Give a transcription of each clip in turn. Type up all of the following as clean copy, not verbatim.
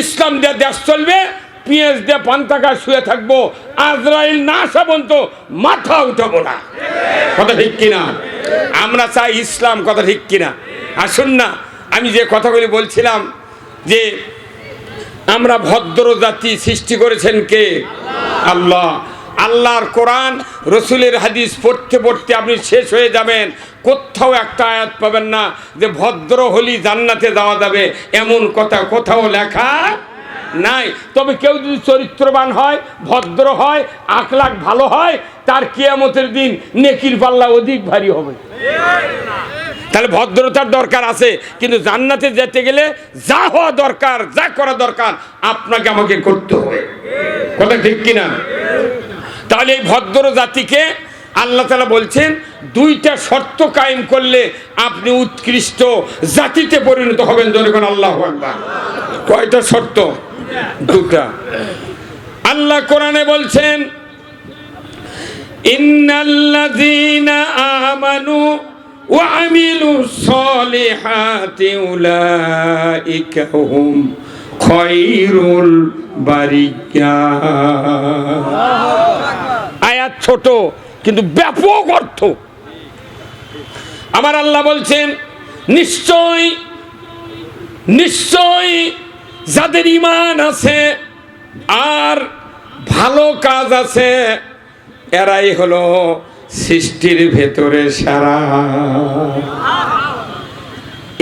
ইসলাম দিয়ে দেশ চলবে, পেঁয়াজ দিয়ে পান্তা গাছ শুয়ে থাকবো, আজরাইল না আসা পর্যন্ত মাথা উঠাবো না। কথা ঠিক কিনা? আমরা চাই ইসলাম, কথা ঠিক কিনা? আসুন না, আমি যে কথাগুলি বলছিলাম যে আমরা ভদ্র জাতি সৃষ্টি করেছেন কে? আল্লাহ। আল্লাহর কোরআন রসুলের হাদিস পড়তে পড়তে আপনি শেষ হয়ে যাবেন, কোথাও একটা আয়াত পাবেন না যে ভদ্র হলি জান্নাতে যাওয়া যাবে, এমন কথা কোথাও লেখা নাই। তবে কেউ যদি চরিত্রবান হয়, ভদ্র হয়, আখলাক ভালো হয়, তার কিয়ামতের দিন নেকির পাল্লা অধিক ভারী হবে। তাহলে ভদ্রতার দরকার আছে, কিন্তু জান্নাতে যেতে গেলে যা হওয়া দরকার, যা করা দরকার আপনাকে আমাকে করতে হবে। কথা ঠিক কিনা? তাহলে এই ভদ্র জাতিকে আল্লাহ তাআলা বলছেন দুইটা শর্ত কায়েম করলে আপনি উৎকৃষ্ট জাতিতে পরিণত হবেন। জনগণ আল্লাহু আকবার। কয়টা শর্ত? দুটা। আল্লাহ কোরআনে বলছেন ইন্নাল্লাযীনা আমানু ওয়া আমিলুস সলিহাতি উলাইকা হুম খায়রুল বারিয়া। আয়াত ছোট কিন্তু ব্যাপক অর্থ। আমার আল্লাহ বলছেন নিশ্চয় নিশ্চয় যাদের ঈমান আছে আর ভালো কাজ আছে, এরাই হলো সৃষ্টির ভেতরে সারা।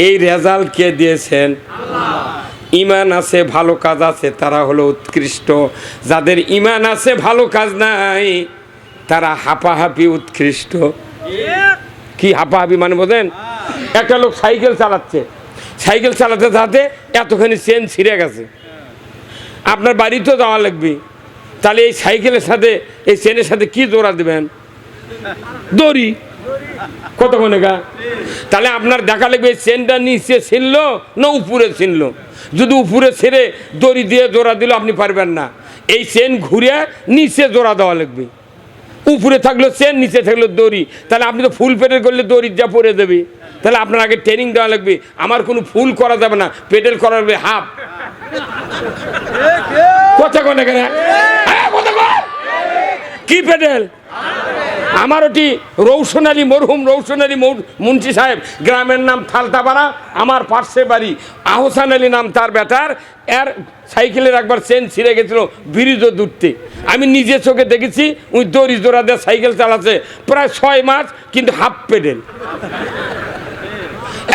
এই রেজাল্ট কে দিয়েছেন? ঈমান আছে, ভালো কাজ আছে, তারা হলো উৎকৃষ্ট। যাদের ঈমান আছে, ভালো কাজ নাই, তারা হাঁপাহাপি উৎকৃষ্ট। কি হাঁপাহাপি মানে বোঝেন? একটা লোক সাইকেল চালাচ্ছে, সাইকেল চালাতে চালাতে এতখানি চেন ছিঁড়ে গেছে, আপনার বাড়িতেও যাওয়া লাগবে, তাহলে এই সাইকেলের সাথে এই চেনের সাথে কি জোড়া দেবেন? দড়ি। কতক্ষণে গা? তাহলে আপনার দেখা লাগবে চেনটা নিচে ছিনলো না উপরে ছিনলো। যদি উপরে ছেড়ে দড়ি দিয়ে জোড়া দিল আপনি পারবেন না, এই চেন ঘুরে নিচে জোড়া দেওয়া লাগবে। উপরে থাকলো চেন, নিচে থাকলো দড়ি, তাহলে আপনি তো ফুল পেডেল করলে দড়ি যা পরে দেবে। তাহলে আপনার আগে ট্রেনিং দেওয়া লাগবে, আমার কোনো ফুল করা যাবে না, পেডেল করা লাগবে হাফ। কথা কোন কি পেডেল? আমার ওটি রৌশন আলী, মরহুম রৌশন আলী মুন্সি সাহেব, গ্রামের নাম থালতাপাড়া, আমার পার্শ্বে বাড়ি। আহসান আলী নাম তার বেটার, এর সাইকেলের একবার চেন ছিঁড়ে গেছিল ব্রিজ দূরতে। আমি নিজে চোখে দেখেছি, ওই দড়ি জোড়া দিয়ে সাইকেল চালাচ্ছে প্রায় 6 মাস, কিন্তু হাফ পেডেল।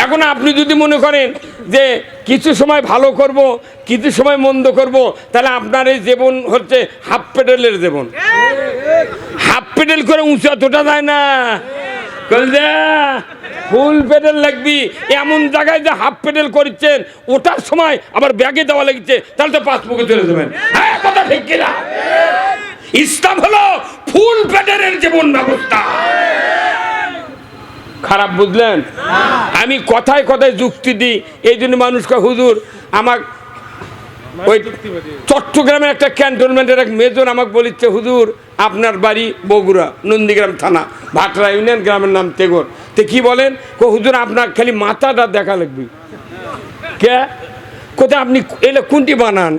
এখন আপনি যদি মনে করেন যে কিছু সময় ভালো করব, কিছু সময় মন্দ করব, তাহলে আপনার এই জীবন হচ্ছে হাফ পেডেলের জীবন। হাফ পেডেল করে উঁচা তোটা যায় না, ফুল পেডেল লাগবি। এমন জায়গায় যে হাফ পেডেল করছেন, ওটার সময় আবার ব্যাগে দেওয়া লাগছে, তাহলে তো 5 মুখে চলে যাবেন। হ্যাঁ, কথা ঠিক কিনা? ইসলাম হলো ফুল পেডেলের জীবন ব্যবস্থা। খারাপ বুঝলেন? আমি কথায় কথায় যুক্তি দিই, এই জন্য মানুষকে হুজুর আমার ওই চট্টগ্রামের একটা ক্যান্টনমেন্টের এক মেজর আমাকে বলিচ্ছে, হুজুর আপনার বাড়ি বগুড়া, নন্দীগ্রাম থানা, ভাটরা ইউনিয়ন, গ্রামের নাম তেগর। তো কি বলেন? হুজুর আপনার খালি মাথাটা দেখা লাগবে। কে? কোথায় আপনি এলে কোনটি বানান?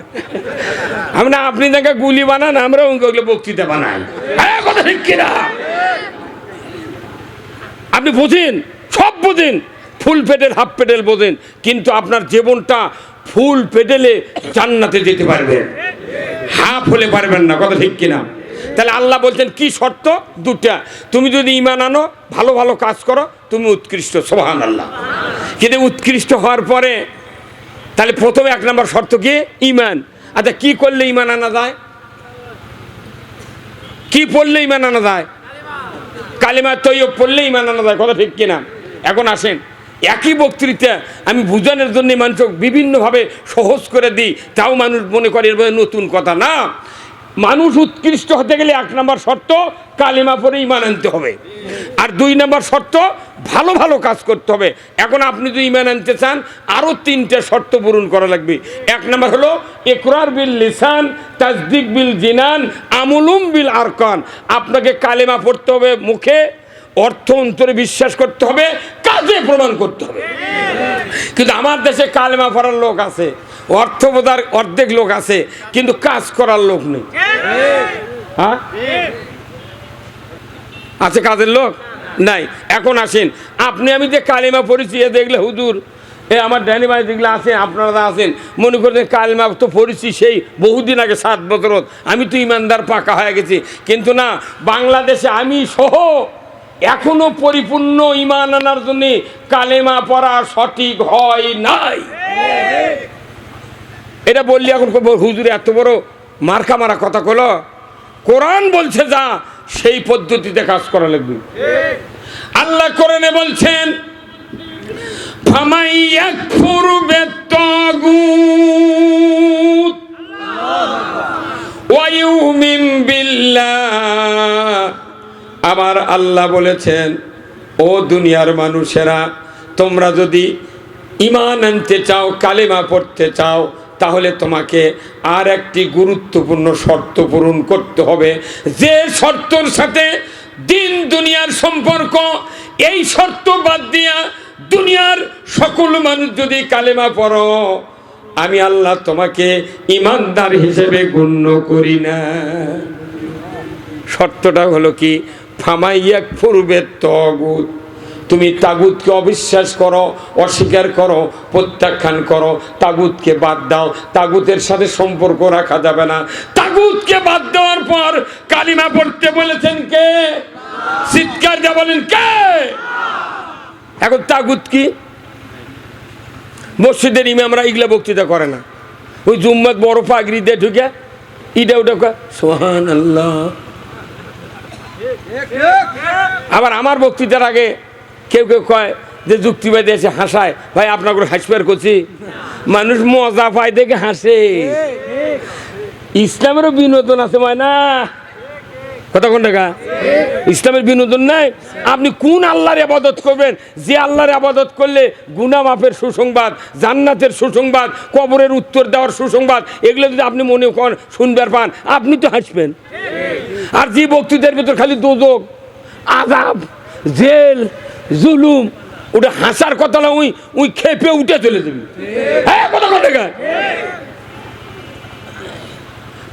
আমরা আপনি দেখা গুলি বানান, আমরা ওগুলো বক্তৃতা বানাই। হ্যাঁ, কথা ঠিক কিনা? আপনি বোঝেন, সব বোঝেন, ফুল পেডেল হাফ পেডেল বোঝেন, কিন্তু আপনার জীবনটা ফুল পেডেলে জান্নাতে যেতে পারবেন, হাফ হলে পারবেন না। কথা ঠিক কিনা? তাহলে আল্লাহ বলছেন কি শর্ত? দুটা। তুমি যদি ঈমান আনো, ভালো ভালো কাজ করো, তুমি উৎকৃষ্ট। সুবহানাল্লাহ। কিন্তু উৎকৃষ্ট হওয়ার পরে তাহলে প্রথমে 1 নম্বর শর্ত কি? ঈমান। আচ্ছা, কি করলে ঈমান আনা যায়? কি পড়লে ঈমান আনা যায়? কালিমা তৈয়ব পড়লে ঈমান আনা যায়। কথা ঠিক কিনা? এখন আসেন, একই বক্তৃতা আমি বুঝানোর জন্য মানুষ বিভিন্নভাবে সহজ করে দিই, তাও মানুষ মনে করে এর নতুন কথা না। মানুষ উৎকৃষ্ট হতে গেলে 1 নম্বর শর্ত কালিমা পড়ে ঈমান আনতে হবে, আর 2 নম্বর শর্ত ভালো ভালো কাজ করতে হবে। এখন আপনি যদি ঈমান আনতে চান, আরও 3টে শর্ত পূরণ করা লাগবে। 1 নম্বর হলো ইকরার বিল লিসান, তাসদিক বিল জিনান, আমলুম বিল আরকান। আপনাকে কালিমা পড়তে হবে মুখে, অর্থ অন্তরে বিশ্বাস করতে হবে, কাজে প্রমাণ করতে হবে। কিন্তু আমার দেশে কালেমা পড়ার লোক আছে, অর্থ বোঝার অর্ধেক লোক আছে, কিন্তু কাজ করার লোক নেই। হ্যাঁ, আছে কাজের লোক নাই। এখন আসেন, আপনি আমি যে কালিমা পড়েছি এ দেখলে হুজুর এ আমার ডানি ভাই যেগুলো আছেন, আপনারা আছেন মনে করেন কালিমা তো পড়েছি সেই বহুদিন আগে, 7 বছর, আমি তো ইমানদার পাকা হয়ে গেছি। কিন্তু না, বাংলাদেশে আমি সহ এখনো পরিপূর্ণ ইমান আনার জন্য কালেমা পড়া সঠিক হয় নাই। এটা বললি এখন হুজুর এত বড় মার্কা মারা কথা কলো। কোরআন বলছে যা সেই পদ্ধতিতে কাজ করা লাগবে। আল্লাহ কোরআনে বলছেন ফামাইয়াকফুর বিত্তাগুত ওয়া ইউমিন বিল্লাহ। আবার আল্লাহ বলেছেন, ও দুনিয়ার মানুষেরা, তোমরা যদি ঈমান আনতে চাও, কালেমা পড়তে চাও, তাহলে তোমাকে আর একটি গুরুত্বপূর্ণ শর্ত পূরণ করতে হবে। যে শর্তর সাথে দিন দুনিয়ার সম্পর্ক, এই শর্ত বাদ দিয়া দুনিয়ার সকল মানুষ যদি কালেমা পড়ো, আমি আল্লাহ তোমাকে ঈমানদার হিসেবে গণ্য করি না। শর্তটা হলো কি? ফামাইয়াকফুর বিত্তাগুত। তুমি তাগুতকে অবিশ্বাস করো, অস্বীকার করো, প্রত্যাখ্যান করো, তাগুতকে বাদ দাও। তাগুতের সাথে সম্পর্ক রাখা যাবে না। তাগুতকে বাদ দেওয়ার পর কালিমা পড়তে বলেছেন কে? চিৎকার দিয়ে বলেন কে? এখন তাগুত কি? মসজিদের ইমামরা এগুলা বক্তৃতা করে না, ওই জুম্মাত বড় পাগড়ি দিয়ে ঢুকে ইটা ওটা সুবহানাল্লাহ। আবার আমার বক্তৃতার আগে কেউ কেউ কয় যে যুক্তিবাদী এসে হাসায়, ভাই আপনার করে হাসপার করছি, মানুষ মজা পায় দেখে হাসে। ইসলামেরও বিনোদন আছে না, কথা কোন টাকা? ইসলামের বিনোদন নাই। আপনি কোন আল্লাহর ইবাদত করবেন? যে আল্লাহর ইবাদত করলে গুনাহ মাফের সুসংবাদ, জান্নাতের সুসংবাদ, কবরের উত্তর দেওয়ার সুসংবাদ, এগুলো যদি আপনি মনে করেন শুনবার পান, আপনি তো হাসবেন। আর যে বক্তৃতার ভিতর খালি দোজখ, আযাব, জেল, জুলুম, ওটা হাসার কথা না, ওই খেপে উঠে চলে যাবে। হ্যাঁ, কথা কোন টাকা?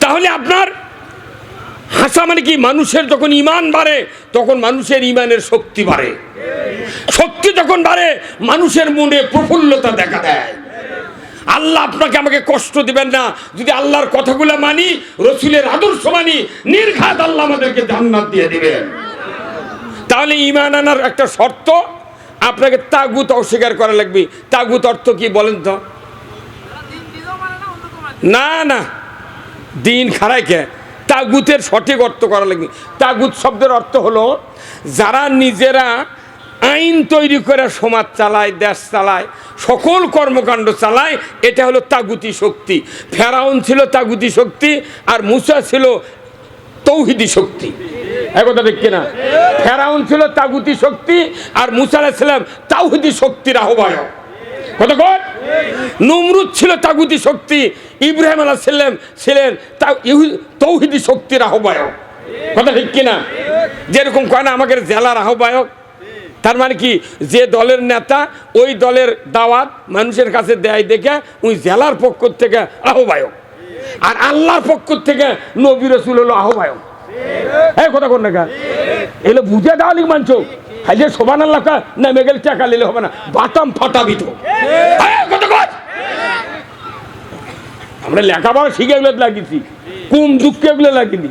তাহলে আপনার হাসা মানে কি? মানুষের যখন ঈমান বাড়ে তখন মানুষের ঈমানের শক্তি বাড়ে। শক্তি যখন বাড়ে মানুষের মনে প্রফুল্লতা দেখা দেয়। আল্লাহ আপনাকে আমাকে কষ্ট দিবেন না যদি আল্লাহর কথাগুলো মানি, রসুলের আদর্শ মানি, নির্ঘাত আল্লাহ আমাদেরকে জান্নাত দিয়ে দিবেন। তাহলে ঈমান আনার একটা শর্ত, আপনাকে তাগুত অস্বীকার করা লাগবে। তাগুত অর্থ কি বলেন তো? না না, দিন খারাই কে? তাগুতের সঠিক অর্থ করা লাগবে। তাগুত শব্দের অর্থ হলো যারা নিজেরা আইন তৈরি করে সমাজ চালায়, দেশ চালায়, সকল কর্মকাণ্ড চালায়, এটা হলো তাগুতি শক্তি। ফেরাউন ছিল তাগুতি শক্তি, আর মুসা ছিল তৌহিদি শক্তি। একথা ঠিক কিনা? ফেরাউন ছিল তাগুতি শক্তি, আর মুসা আলাইহিস সালাম তাওহীদি শক্তির আহ্বায়ক। কত কত? নমরুদ ছিল তাগুতি শক্তি, ইব্রাহিম আলাইহিস সালাম ছিলেন তৌহিদি শক্তির আহ্বায়ক। কথা ঠিক কিনা? যেরকম কয় না আমাদের জেলার আহ্বায়ক, তার মানে কি? যে দলের নেতা ওই দলের দাওয়াত মানুষের কাছে দেয় দেখে ওই জেলার পক্ষ থেকে আহ্বায়ক, আর আল্লাহর পক্ষ থেকে নবী রাসূল হলো আহ্বায়ক। হ্যাঁ, কথা কোন না? এগুলো বুঝে দেওয়া লিখ মানছো। খাইলে সুবহানাল্লাহ না মেগেল টাকা নিলে হবে না, বাতাম ফাটাবি তো। আমরা লেখাপড়া শিখে এগুলো লাগিয়েছি, কুম যুক্তি এগুলো লাগিনি।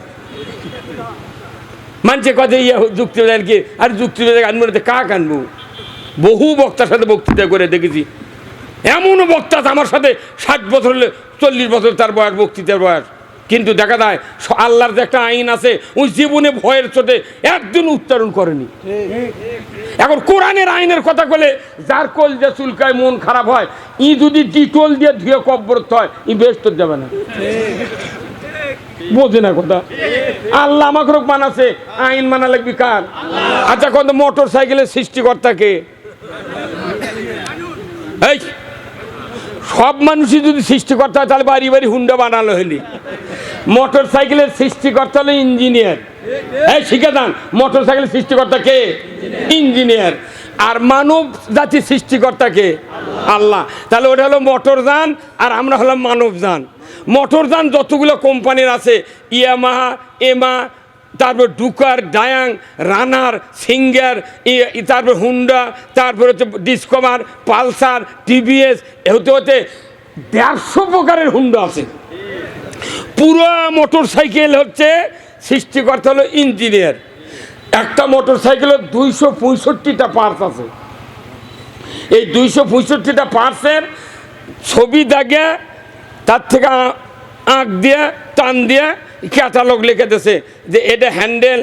মানছে কথা ইয়ে যুক্তিবাদ কি? আর যুক্তিবাদ আনবো না, কাক আনবো? বহু বক্তার সাথে বক্তৃতা করে দেখেছি। এমনও বক্তা আমার সাথে 60 বছর 40 বছর তার বয়স, বক্তৃতার বয়স, কিন্তু দেখা যায় আল্লাহর যে একটা আইন আছে ওই জীবনে ভয়ের চোটে একদিন উচ্চারণ করেনি। এখন কোরআনের আইনের কথা বলে যার কল যে চুলকায়, মন খারাপ হয়, ই যদি ডিটোল দিয়ে ধুয়ে কব্বরত হয়, ই বেহেশত যাবে না। বোঝে না কথা। আল্লাহ আমাকে মানাছে, আইন মানা লাগবে কার? আচ্ছা, কত মোটর সাইকেলের সৃষ্টিকর্তা কে? এই সব মানুষই যদি সৃষ্টিকর্তা হয় তাহলে বাড়ি বাড়ি হুন্ডা বানালো হলি। মোটর সাইকেলের সৃষ্টিকর্তা হলো ইঞ্জিনিয়ার। এই শিখে দেন, মোটর সাইকেলের সৃষ্টিকর্তা কে? ইঞ্জিনিয়ার। আর মানব জাতি সৃষ্টিকর্তাকে আল্লাহ। তাহলে ওটা হলো মোটরযান আর আমরা হলাম মানবযান। মোটরযান যতগুলো কোম্পানির আছে, ইয়ামাহা, এমা, তারপর ডুকার, ডায়াং, রানার, সিঙ্গার, তারপর হুন্ডা, তারপর হচ্ছে ডিসকভার, পালসার, টিভিএস, হতে হতে 150 প্রকারের হুন্ডা আছে। পুরো মোটর সাইকেল হচ্ছে সৃষ্টিকর্তা হলো ইঞ্জিনিয়ার। একটা মোটর সাইকেলের 265টা পার্টস আছে। এই 265টা পার্টসের ছবি দাগে তার থেকে আঁক দিয়ে টান দিয়ে ক্যাটালগ লিখে দিয়েছে যে এটা হ্যান্ডেল,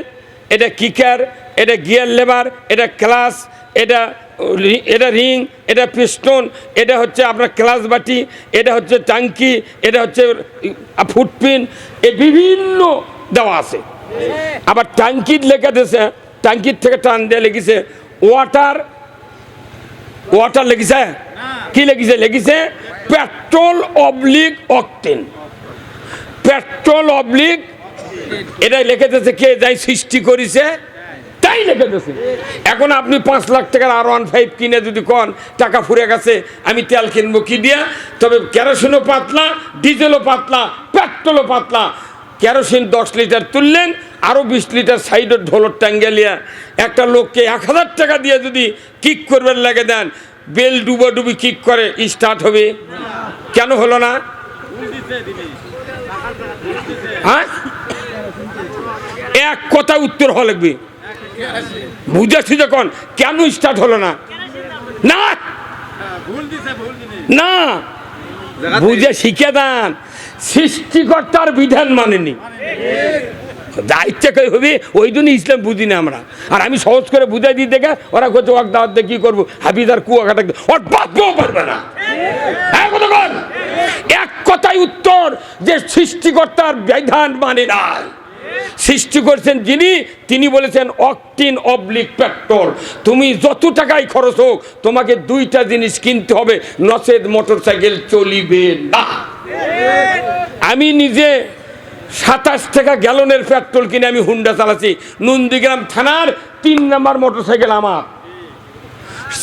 এটা কিকার, এটা গিয়ার লেবার, এটা ক্লাস, এটা রিং, এটা পিস্টন, এটা হচ্ছে আপনার ক্লাস বাটি, এটা হচ্ছে ট্যাঙ্কি, এটা হচ্ছে ফুটপিন, এ বিভিন্ন দেওয়া আছে। আবার ট্যাঙ্কির লেখা দিয়েছে, ট্যাঙ্কির থেকে টান দিয়ে লিখেছে ওয়াটার লিখেছে, কি লিখেছে? লিখেছে petrol oblique octane, petrol oblique, এটাই লিখে দিয়েছে। কে যাই সৃষ্টি করেছে তাই লিখে দিয়েছে। এখন আপনি 5 লাখ টাকার R15 কিনে যদি কন টাকা ফুরে গেছে, আমি তেল কিনবো কি দিয়া? তবে কেরোসিনও পাতলা, ডিজেলও পাতলা, পেট্রোলও পাতলা। কেরোসিন 10 লিটার তুললেন, আরও 20 লিটার সাইডের ঢোলর টাঙ্গেলিয়া একটা লোককে 1000 টাকা দিয়ে যদি কিক করবেন লাগে দেন, বেল ডুবি কিক করে, স্টার্ট হবে? কেন হলো না? হ্যাঁ, এক কথা উত্তর হওয়া লাগবে। বুঝেছি যখন, কেন স্টার্ট হলো না? না না, বুঝে শিখে দেন। সৃষ্টিকর্তার বিধান মানেনি, যা ইচ্ছা করে হবে, ওই জন্য ইসলাম বুঝি না আমরা। আর আমি সহজ করে বুঝাই দিই দেখে ওরা করছে ওয়াক দাওয়াত দিয়ে কি করবো, হাবিদার কুয়াকাটা ওর বাঁচতেও পারবে না। এক কথাই উত্তর যে সৃষ্টিকর্তার বিধান মানে না। সৃষ্টি করছেন যিনি, তিনি বলেছেন অকটিন অবলিক পেট্রোল। তুমি যত টাকাই খরচ হোক, তোমাকে 2টা জিনিস কিনতে হবে, নচেত মোটর সাইকেল চলিবে না। আমি নিজে 27 টাকা গ্যালনের পেট্রোল কিনে আমি হুন্ডা চালাচ্ছি। নন্দীগ্রাম থানার 3 নম্বর মোটর সাইকেল আমার।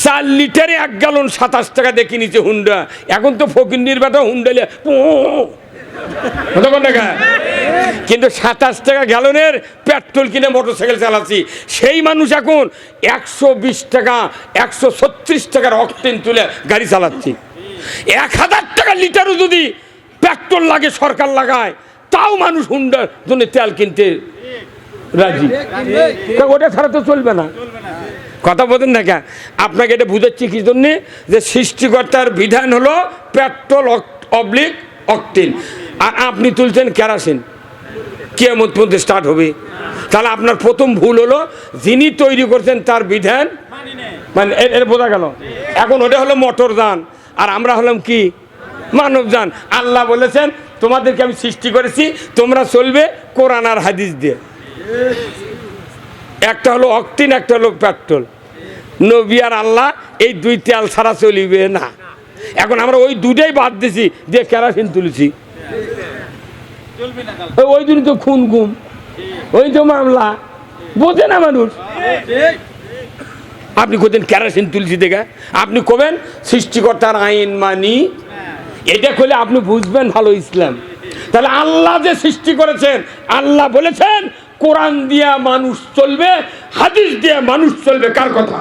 4 লিটারে 1 গ্যালন 27 টাকা দিয়ে কিনেছে হুন্ডা। এখন তো ফকিন্নির বেটা হুন্ডা কিন্তু 27 টাকা গ্যালনের পেট্রোল কিনে মোটর সাইকেল চালাচ্ছি। সেই মানুষ এখন 120 টাকা 136 টাকার অকটেন তুলে গাড়ি চালাচ্ছি। 1000 টাকা লিটারও যদি পেট্রোল লাগে, সরকার লাগায়, তাও মানুষ হুন্ডার জন্য তেল কিনতে রাজি। ওটা ছাড়া তো চলবে না। কথা বলেন না কেন? আপনাকে এটা বুঝাচ্ছি কি জন্যে, যে সৃষ্টিকর্তার বিধান হলো পেট্রোল অবলিক অকটেন, আর আপনি তুলছেন কেরোসিন। কিয়ামত পর্যন্ত স্টার্ট হবে। তাহলে আপনার প্রথম ভুল হলো, যিনি তৈরি করছেন তার বিধান মানে এর বোঝা গেল। এখন ওটা হলো মোটরযান আর আমরা হলাম কি? মানবযান। আল্লাহ বলেছেন তোমাদেরকে আমি সৃষ্টি করেছি, তোমরা চলবে কোরআন আর হাদিস দিয়ে। একটা হলো অকটেন, একটা হলো পেট্রোল। নবী আর আল্লাহ এই 2 তেল ছাড়া চলিবে না। এখন আমরা ওই 2টাই বাদ দিছি, দিয়ে কেরোসিন তুলেছি। ওই দিন তো খুন গুম, ওই তো মামলা, বোঝে না মানুষ। আপনি কোথায় কেরোসিন তুলছি দেখে আপনি কবেন সৃষ্টিকর্তার আইন মানি, এটা করলে আপনি বুঝবেন ভালো ইসলাম। তাহলে আল্লাহ যে সৃষ্টি করেছেন, আল্লাহ বলেছেন কোরআন দিয়া মানুষ চলবে, হাদিস দিয়া মানুষ চলবে। কার কথা?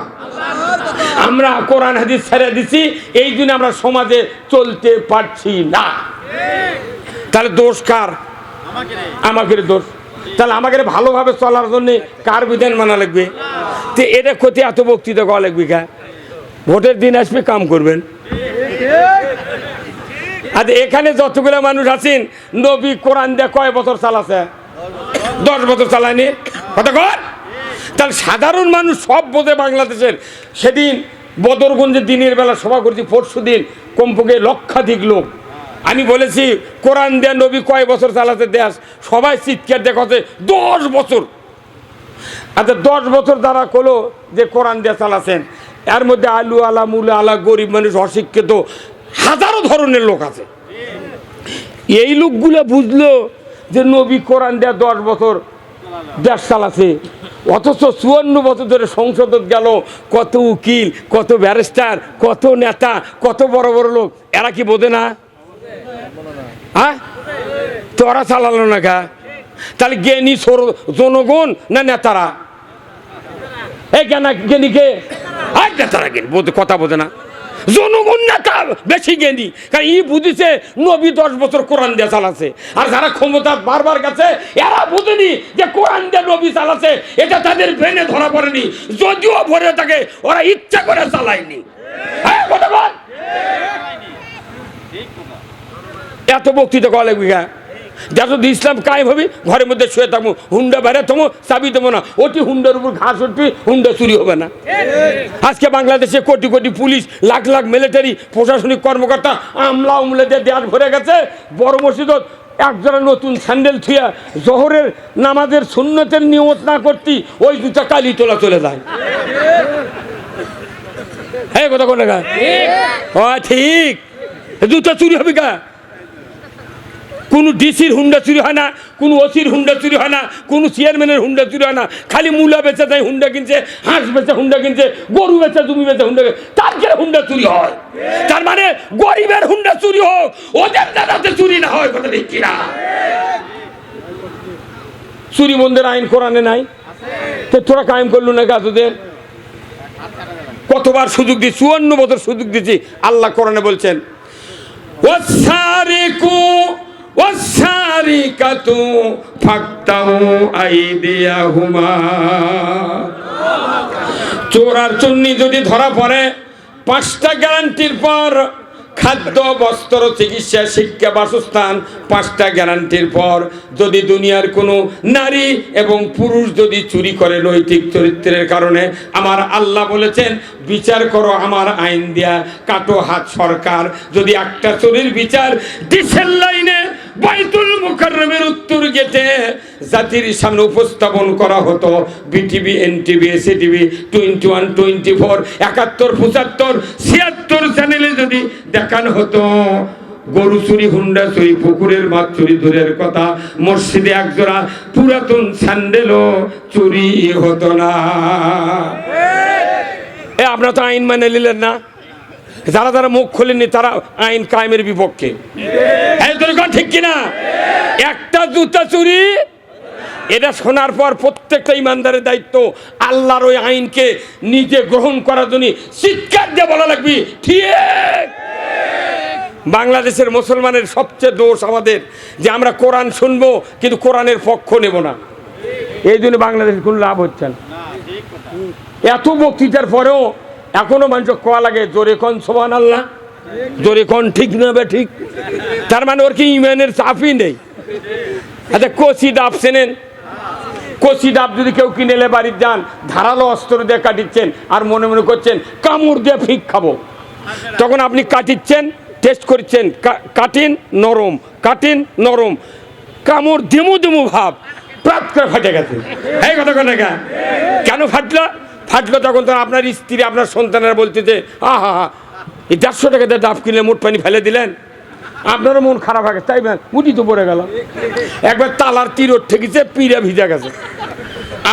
আমরা কোরআন হাদিস ছেড়ে দিছি, এই জন্য আমরা সমাজে চলতে পারছি না। তাহলে দোষ কার? আমাদের দোষ। তাহলে আমাকে ভালোভাবে চলার জন্য কার বিধান মানা লাগবে? তো এটা ক্ষতি এত বক্তৃতা করা লাগবে কা? ভোটের দিন আসবে, কাম করবেন। আর এখানে যতগুলো মানুষ আছেন, নবী কোরআন দিয়ে কয় বছর চালাছে? 10 বছর চালায়নি। কথা কর। তাহলে সাধারণ মানুষ সব বোঝে বাংলাদেশের। সেদিন বদরগঞ্জে দিনের বেলা সভা করছি, পরশু দিন কমপক্ষে লক্ষাধিক লোক। আমি বলেছি কোরআন দিয়ে নবী কয় বছর চালাতে দেশ? সবাই চিৎকার দেখাচ্ছে 10 বছর। আচ্ছা 10 বছর যারা কলো যে কোরআন দিয়ে চালাচ্ছেন, এর মধ্যে আলু আলা মুলা আলা, গরিব মানুষ, অশিক্ষিত, হাজারো ধরনের লোক আছে। এই লোকগুলো বুঝলো যে নবী কোরআন দিয়ে 10 বছর দেশ চালাচ্ছে, অথচ 54 বছর ধরে সংসদত গেল কত উকিল, কত ব্যারিস্টার, কত নেতা, কত বড় বড় লোক, এরা কি বোঝে না? হ্যাঁ, তো ওরা চালালো না কা? তাহলে জ্ঞানী জনগণ না নেতারা? এই জ্ঞানীকে নেতারা জ্ঞানী কথা বোঝে না, জনগণ নেতা বেশি জ্ঞানী। কারণ ই বুঝিছে নবী 10 বছর কোরআন দিয়ে চালাছে, আর যারা ক্ষমতা বারবার গেছে এরা বুঝেনি যে কোরআন দিয়ে নবী চালাছে, এটা তাদের ব্রেনে ধরা পড়েনি। যদিও ভরে থাকে ওরা ইচ্ছা করে চালায়নি। হ্যাঁ কথা বল, এত বক্তৃতা করা লাগবে গা? যদি ইসলাম কায়েম হবে, ঘরের মধ্যে শুয়ে থাকবো, হুন্ডা বাইরে থামো, চাবি দেবো না, ওটি হুন্ডার উপর ঘাস উঠবি, হুন্ডা চুরি হবে না। আজকে বাংলাদেশে কোটি কোটি পুলিশ, লাখ লাখ মিলিটারি, প্রশাসনিক কর্মকর্তা, আমলা উমলাদের দেশ ভরে গেছে। বড় মসজিদত একজোড়া নতুন স্যান্ডেল থুয়া জোহরের নামাজের সুন্নতের নিয়ত না করতি, ওই জুতা কালি তোলা চলে যায়। হ্যাঁ কথা কোন গা? ঠিক, জুতা চুরি হবে গা? কোনো ডিসির হুন্ডা চুরি হয় না, কোনো ওসির হুন্ডা চুরি হয় না, কোনো চেয়ারম্যানের হুন্ডা চুরি হয় না। খালি মূলা বেচে দেয় হুন্ডা কিনছে, হাঁস বেচে হুন্ডা কিনছে, গরু বেচে জমি বেচে হুন্ডা, তার কে হুন্ডা চুরি হয়? তার মানে গরিবের হুন্ডা চুরি হোক, ওদের দাদাতে চুরি না হয়। কথা ঠিক কিনা? চুরি বন্ধের আইন কোরআনে নাই, তো তোরা কায়েম করলো না গাছদের? কতবার সুযোগ দিই, 54 বছর সুযোগ দিচ্ছি। আল্লাহ কোরআনে বলছেন, ওয়াসারিকু ওয়াসারিকাতু ফাক্তাউ আইদিয়াহুমা। চোর আর চুন্নি যদি ধরা পড়ে, 5টা গ্যারান্টির পর খাদ্য, বস্ত্র, চিকিৎসা, শিক্ষা, বাসস্থান, 5টা গ্যারান্টির পর যদি দুনিয়ার কোনো নারী এবং পুরুষ যদি চুরি করে নৈতিক চরিত্রের কারণে, আমার আল্লাহ বলেছেন বিচার করো আমার আইন দিয়া, কাটো হাত সরকার। যদি একটা চুরির বিচার ডিসেল লাইনে বাইতুল মুকাররমের উত্তর গেটে জাতির সামনে উপস্থাপন করা হতো, বিটিভি, এনটিভি, এসিটিভি, 21, 24, 71, 75, 76 চ্যানেলে যদি দেখানো হতো গরু চুরি, হুন্ডা চুরি, পুকুরের মাছ চুরি দূরের কথা, মসজিদে একজোড়া পুরাতন স্যান্ডেলও চুরি হতো না। আপনারা তো আইন মানে নিলেন না। যারা যারা মুখ খোলেননি তারা আইন কায়েমের বিপক্ষে। ঠিক কিনা? একটা জুতা চুরি, এটা শোনার পর প্রত্যেকটা ইমানদারের দায়িত্ব আল্লাহর ওই আইনকে নিজে গ্রহণ করার জন্য চিৎকার দিয়ে বলা লাগবে ঠিক। বাংলাদেশের মুসলমানের সবচেয়ে দোষ আমাদের যে আমরা কোরআন শুনবো কিন্তু কোরআনের পক্ষ নেব না। এই জন্য বাংলাদেশের কোনো লাভ হচ্ছে না। এত বক্তৃতার পরেও এখনো মানুষ কোয়া লাগে জোরে কোন সুবহানাল্লাহ, জোরে কোন ঠিক না বে ঠিক। তার মানে ওর কি ইমানের চাপই নেই। আচ্ছা, কচি ডাব চেনেন? কচি ডাব যদি কেউ কিনে এলে বাড়ির যান, ধারালো অস্ত্র দিয়ে কাটিচ্ছেন আর মনে মনে করছেন কামড় দিয়ে ফিক খাবো, তখন আপনি কাটিচ্ছেন, টেস্ট করছেন, কাটিন নরম, কাটিন নরম, কামড় দেমু দেমু ভাব, প্রাত করে ফাটে গেছে। এই কথা কেন? কেন ফাটলো? ফাটলো তখন তো আপনার স্ত্রী, আপনার সন্তানেরা বলতেছে আহা হা, এই 150 টাকা দিয়ে ডাব কিনলে মোট পানি ফেলে দিলেন, আপনারও মন খারাপ হয়ে গেছে, তাই উঠি তো পড়ে গেল। একবার তালার তীর ঠেকেছে, পিড়া ভিজা গেছে।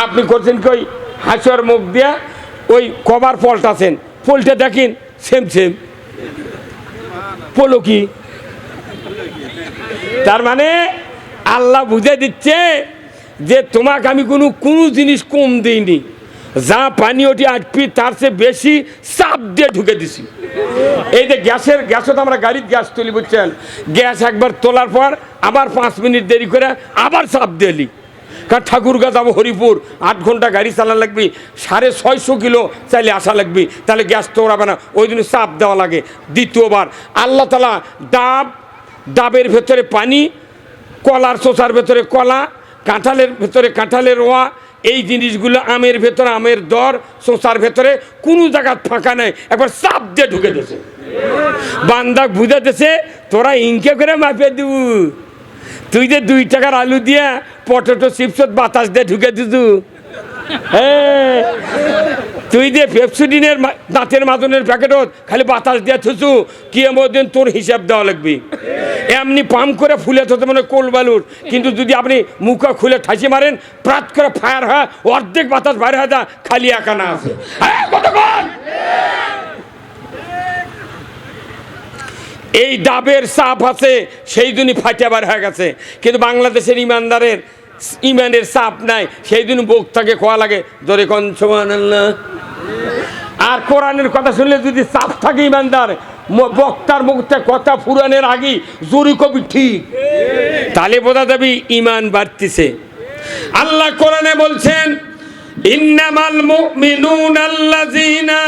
আপনি করছেন কি ওই হাসির মুখ দিয়া ওই কভার পল্টাছেন, পল্টে দেখেন সেম সেম পলো কি। তার মানে আল্লাহ বুঝে দিচ্ছে যে তোমাকে আমি কোনো জিনিস কম দিইনি, যা পানি ওটি আটপি তার চেয়ে বেশি চাপ দিয়ে ঢুকে দিছি। এই যে গ্যাসও তো আমরা গাড়ির গ্যাস তুলি, বুঝছেন? গ্যাস একবার তোলার পর আবার 5 মিনিট দেরি করে আবার চাপ দিলি, কারণ ঠাকুরগাঁ যাবো হরিপুর, 8 ঘন্টা গাড়ি চালা লাগবে, 650 কিলো চাইলে আসা লাগবে, তাহলে গ্যাস তো ওরাবে না, ওই জন্য চাপ দেওয়া লাগে। দ্বিতীয়বার আল্লাহ তাআলা ডাবের ভেতরে পানি, কলার চোষার ভেতরে কলা, কাঁঠালের ভেতরে কাঁঠালের রোয়া, এই জিনিসগুলো আমের ভেতরে আমের দর, শোষার ভেতরে কোনো জায়গা ফাঁকা নেই, একবার চাপ দিয়ে ঢুকে দিয়েছে। বান্দা বুঝাতেছে তোরা ইনকে করে মাপিয়ে দিব, তুই যে 2 টাকার আলু দিয়া পটেটো চিপসত বাতাস দিয়ে ঢুকে দিছু, হ্যাঁ তুই যে পেপসুডিনের দাঁতের মাজনের প্যাকেটত খালি বাতাস দিয়ে থুসু, কি এমন তোর হিসাব দেওয়া লাগবে। এমনি পাম করে ফুলে তো মানে কোল বালুর, কিন্তু যদি আপনি মুখা খুলে ঠাসি মারেন প্রাত করে ফায়ার হয়, অর্ধেক বাতাস বাইরে হয়, তা খালি একানা আছে। কতক্ষণ এই ডাবের চাপ আছে, সেই জন্যই ফাটিয়াবার হয়ে গেছে। কিন্তু বাংলাদেশের ইমানদারের ইমানের চাপ নাই, সেই জন্য বক্তাকে খোয়া লাগে জোরে কোন সুবহানাল্লাহ। আর কোরআনের কথা শুনলে যদি চাপ থাকে ইমানদার, বক্তার মুখতে কথা ফুরানের আগেই জোরে কবি ঠিক, তাহলে বোঝা যাবে ইমান বাড়তিছে। আল্লাহ কোরআনে বলছেন, ইন্নামাল মুমিনুনা আল্লাযিনা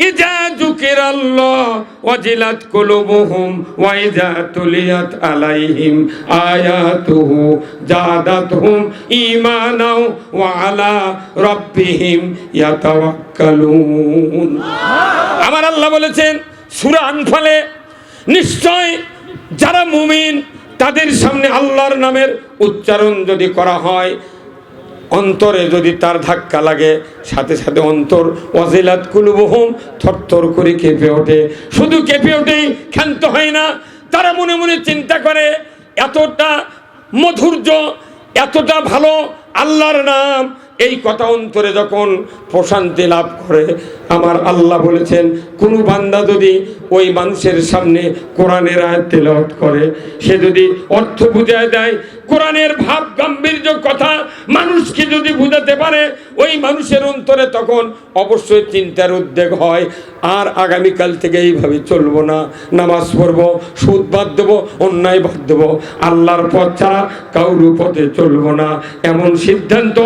ইজা যুকিরাল্লাহ ওয়াজিলাত কুলুবুহুম ওয়া ইজা তুলিয়াত আলাইহিম আয়াতুহু জাদাতহুম ঈমানাও ওয়া আলা রাব্বিহিম ইয়াতাওয়াক্কালুন। আমার আল্লাহ বলেছেন সূরা আনফালে, নিশ্চয় যারা মুমিন তাদের সামনে আল্লাহর নামের উচ্চারণ যদি করা হয়, অন্তরে যদি তার ধাক্কা লাগে, সাথে সাথে অন্তর ওয়াজিলাত কুলুবুহুম থরথর করে কেঁপে ওঠে। শুধু কেঁপে ওঠেই ক্ষান্ত হয় না, তারা মনে মনে চিন্তা করে এতটা মধুর্য, এতটা ভালো আল্লাহর নাম, এই কথা অন্তরে যখন প্রশান্তি লাভ করে, আমার আল্লাহ বলেছেন কোনো বান্দা যদি ওই মানুষের সামনে কোরআনের আয়াত তেলাওয়াত করে, সে যদি অর্থ বুঝায় দেয়, কোরআনের ভাব গাম্ভীর্য কথা মানুষকে যদি বুঝাতে পারে, ওই মানুষের অন্তরে তখন অবশ্যই চিন্তার উদ্বেগ হয়, আর আগামীকাল থেকে এইভাবে চলবো না, নামাজ পড়বো, সুদ বাদ দেবো, অন্যায় বাদ দেবো, আল্লাহর পথ ছাড়া কারোর পথে চলবো না, এমন সিদ্ধান্ত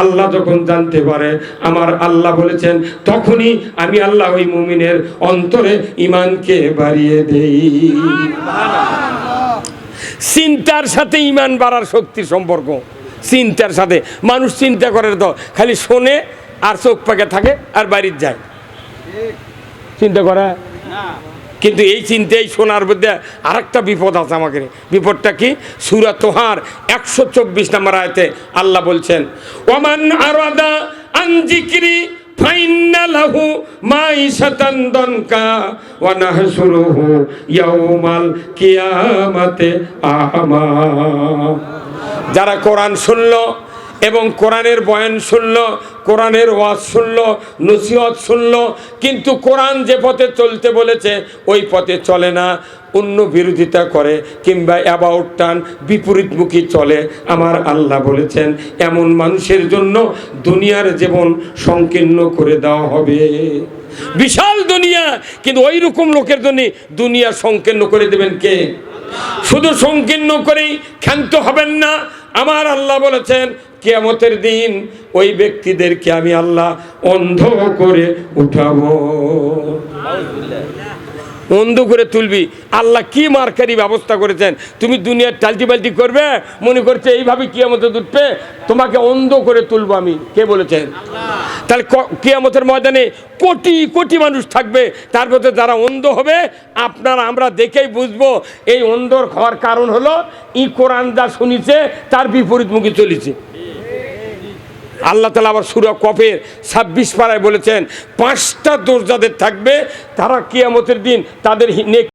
আল্লাহ যখন জানতে পারে, আমার আল্লাহ বলেছেন তখনই আমি আল্লাহ ওই মুমিনের অন্তরে ঈমানকে বাড়িয়ে দেই। চিন্তার সাথে ঈমান বাড়ার শক্তির সম্পর্ক, চিন্তার সাথে। মানুষ চিন্তা করে তো খালি শোনে আর চোখ পাকে থাকে আর বাড়ির যায়, চিন্তা করে। কিন্তু এই চিন্তাই শোনার মধ্যে আরেকটা বিপদ আছে আমাকে। বিপদটা কি? সূরা তোহার 124 নম্বর আয়াতে আল্লাহ বলছেন, ওমান আরাদা আন যিকরি ফাইন্না লাহু মাইশাতান দনকা ওয়া নাহশুরুহু ইয়াউমাল কিয়ামাতে আ'মা। যারা কোরআন শুনলো এবং কোরআনের বয়ান শুনলো, কোরআনের ওয়াজ শুনলো, নসিহত শুনলো, কিন্তু কোরআন যে পথে চলতে বলেছে ওই পথে চলে না, অন্য বিরোধিতা করে কিংবা অ্যাবাউট টান বিপরীতমুখী চলে, আমার আল্লাহ বলেছেন এমন মানুষের জন্য দুনিয়ার জীবন সংকীর্ণ করে দেওয়া হবে। বিশাল দুনিয়া, কিন্তু ওই রকম লোকের জন্য দুনিয়া সংকীর্ণ করে দেবেন কে? শুধু সংকীর্ণ করেই ক্ষান্ত হবেন না, আমার আল্লাহ বলেছেন কিয়ামতের দিন ওই ব্যক্তিদেরকে আমি আল্লাহ অন্ধ করে উঠাবো। অন্ধ করে তুলবি। আল্লাহ কি মার্কারি ব্যবস্থা করেছেন, তুমি দুনিয়ার টালটি পাল্টি করবে মনে করছে এইভাবে কিয়ামতে উঠবে, তোমাকে অন্ধ করে তুলবো আমি। কে বলেছেন? তাহলে কিয়ামতের ময়দানে কোটি কোটি মানুষ থাকবে, তার মধ্যে যারা অন্ধ হবে আপনারা আমরা দেখেই বুঝবো এই অন্ধর হওয়ার কারণ হলো ই কোরআন যা শুনিছে তার বিপরীতমুখী চলেছে। আল্লাহ তাআলা আবার সূরা কফের 26 পারায় বলেছেন 5টা দোষ যাদের থাকবে তারা কিয়ামতের দিন তাদের